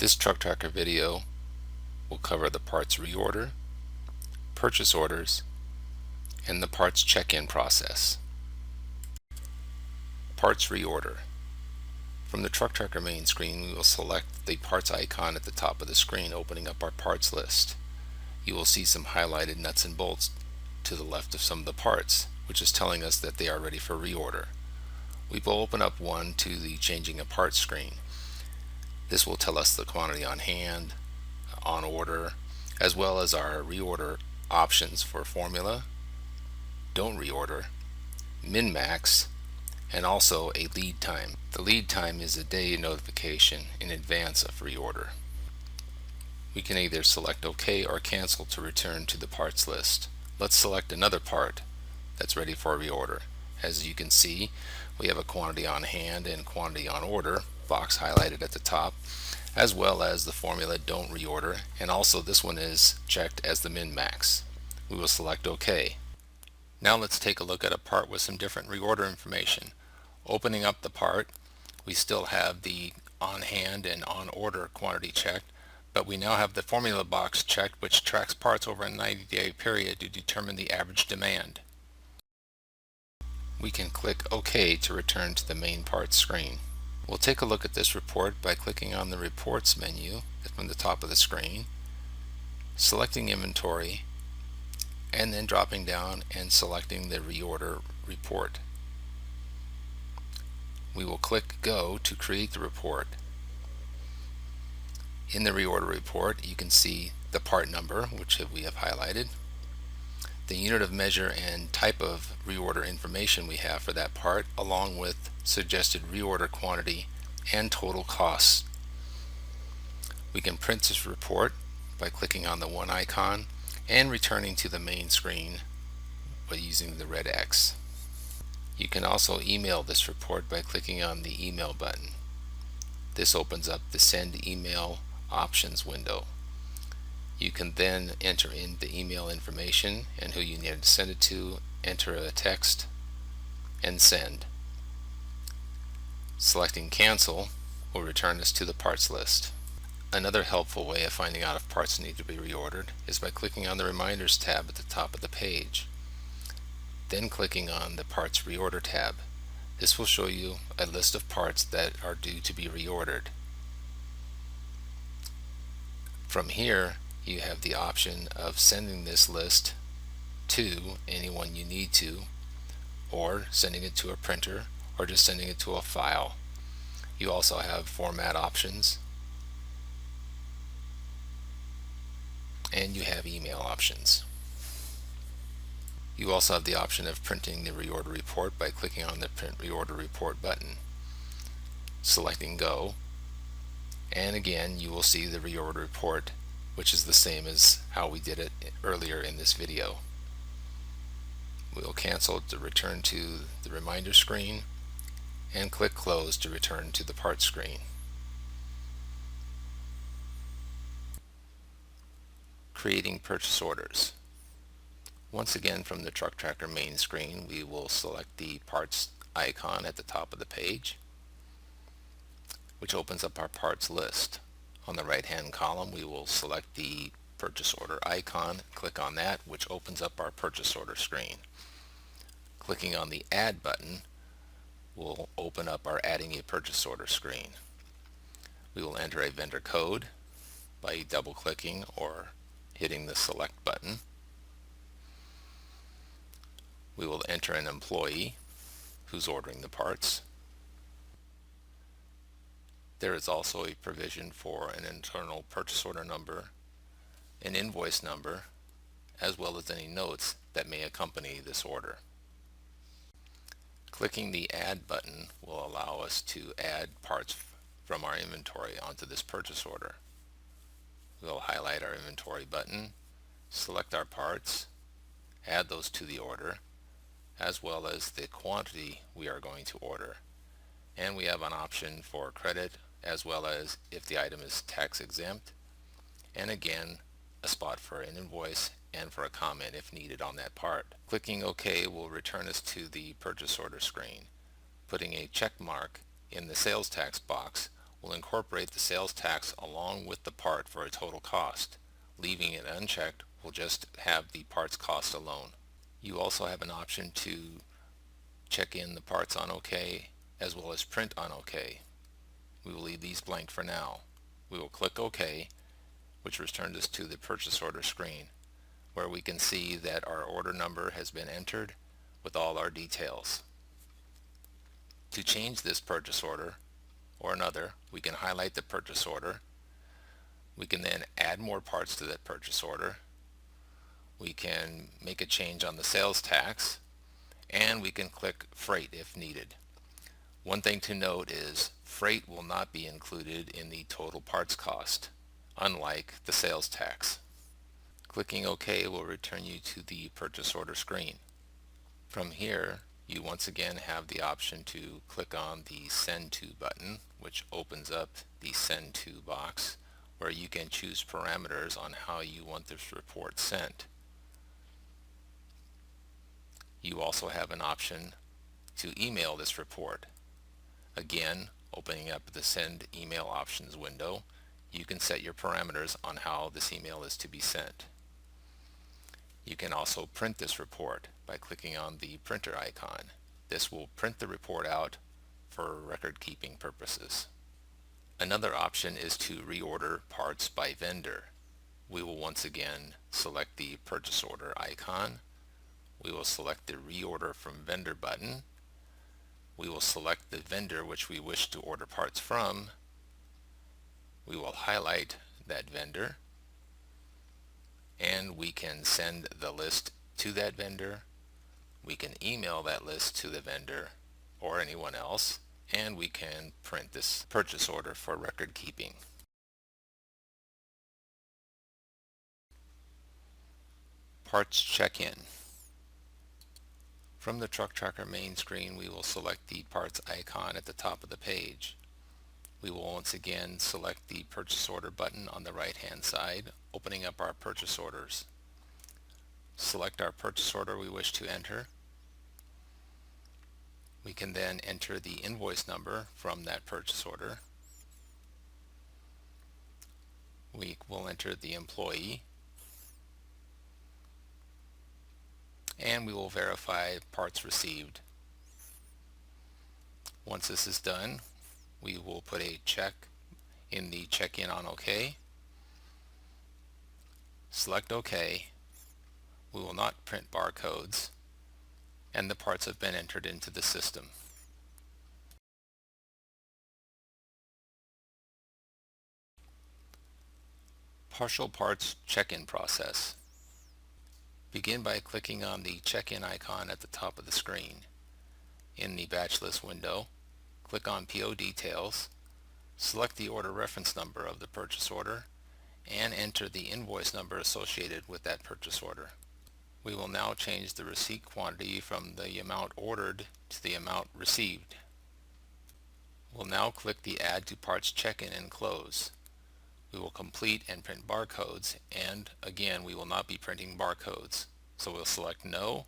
This truck tracker video will cover the parts reorder, purchase orders, and the parts check-in process. Parts reorder. From the truck tracker main screen, we will select the parts icon at the top of the screen, opening up our parts list. You will see some highlighted nuts and bolts to the left of some of the parts, which is telling us that they are ready for reorder. We will open up one to the changing a part screen. This will tell us the quantity on hand, on order, as well as our reorder options for formula, don't reorder, min-max, and also a lead time. The lead time is a day notification in advance of reorder. We can either select OK or cancel to return to the parts list. Let's select another part that's ready for reorder. As you can see, we have a quantity on hand and quantity on order box highlighted at the top, as well as the formula don't reorder, and also this one is checked as the min-max. We will select OK. Now let's take a look at a part with some different reorder information. Opening up the part, we still have the on hand and on order quantity checked, but we now have the formula box checked, which tracks parts over a 90-day period to determine the average demand. We can click OK to return to the main parts screen. We'll take a look at this report by clicking on the Reports menu from the top of the screen, selecting Inventory, and then dropping down and selecting the Reorder report. We will click Go to create the report. In the Reorder report, you can see the part number, which we have highlighted, the unit of measure and type of reorder information we have for that part, along with suggested reorder quantity and total costs. We can print this report by clicking on the one icon and returning to the main screen by using the red X. You can also email this report by clicking on the email button. This opens up the send email options window. You can then enter in the email information and who you need to send it to, enter a text, and send. Selecting cancel will return us to the parts list. Another helpful way of finding out if parts need to be reordered is by clicking on the Reminders tab at the top of the page. Then clicking on the Parts Reorder tab. This will show you a list of parts that are due to be reordered. From here, you have the option of sending this list to anyone you need to, or sending it to a printer, or just sending it to a file. You also have format options, and you have email options. You also have the option of printing the reorder report by clicking on the Print Reorder Report button, selecting Go, and again you will see the reorder report, which is the same as how we did it earlier in this video. We will cancel to return to the reminder screen and click Close to return to the part screen. Creating purchase orders. Once again, from the truck tracker main screen, we will select the parts icon at the top of the page, which opens up our parts list. On the right hand column, we will select the purchase order icon, click on that, which opens up our purchase order screen. Clicking on the Add button will open up our Adding a Purchase Order screen. We will enter a vendor code by double clicking or hitting the Select button. We will enter an employee who's ordering the parts. There is also a provision for an internal purchase order number, an invoice number, as well as any notes that may accompany this order. Clicking the Add button will allow us to add parts from our inventory onto this purchase order. We'll highlight our inventory button, select our parts, add those to the order, as well as the quantity we are going to order. And we have an option for credit, as well as if the item is tax exempt, and again a spot for an invoice and for a comment if needed on that part. Clicking OK will return us to the purchase order screen. Putting a check mark in the sales tax box will incorporate the sales tax along with the part for a total cost. Leaving it unchecked will just have the parts cost alone. You also have an option to check in the parts on OK as well as print on OK. We will leave these blank for now. We will click OK, which returns us to the purchase order screen, where we can see that our order number has been entered with all our details. To change this purchase order or another, we can highlight the purchase order. We can then add more parts to that purchase order. We can make a change on the sales tax, and we can click freight if needed. One thing to note is freight will not be included in the total parts cost, unlike the sales tax. Clicking OK will return you to the purchase order screen. From here, you once again have the option to click on the Send To button, which opens up the Send To box, where you can choose parameters on how you want this report sent. You also have an option to email this report. Again, opening up the Send Email Options window, you can set your parameters on how this email is to be sent. You can also print this report by clicking on the printer icon. This will print the report out for record-keeping purposes. Another option is to reorder parts by vendor. We will once again select the purchase order icon. We will select the Reorder from Vendor button. We will select the vendor which we wish to order parts from. We will highlight that vendor, and we can send the list to that vendor. We can email that list to the vendor or anyone else, and we can print this purchase order for record keeping. Parts check-in. From the Truck Tracker main screen, we will select the parts icon at the top of the page. We will once again select the purchase order button on the right hand side, opening up our purchase orders. Select our purchase order we wish to enter. We can then enter the invoice number from that purchase order. We will enter the employee, and we will verify parts received. Once this is done, we will put a check in the check-in on OK. Select OK. We will not print barcodes, and the parts have been entered into the system. Partial parts check-in process. Begin by clicking on the check-in icon at the top of the screen. In the batch list window, click on PO Details, select the order reference number of the purchase order, and enter the invoice number associated with that purchase order. We will now change the receipt quantity from the amount ordered to the amount received. We'll now click the Add to Parts Check-in and close. We will complete and print barcodes, and again we will not be printing barcodes. So we'll select No.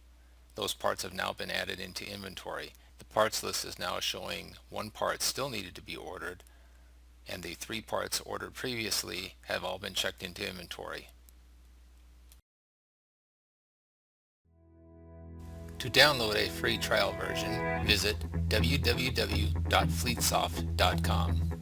Those parts have now been added into inventory. The parts list is now showing 1 part still needed to be ordered, and the 3 parts ordered previously have all been checked into inventory. To download a free trial version, visit www.fleetsoft.com.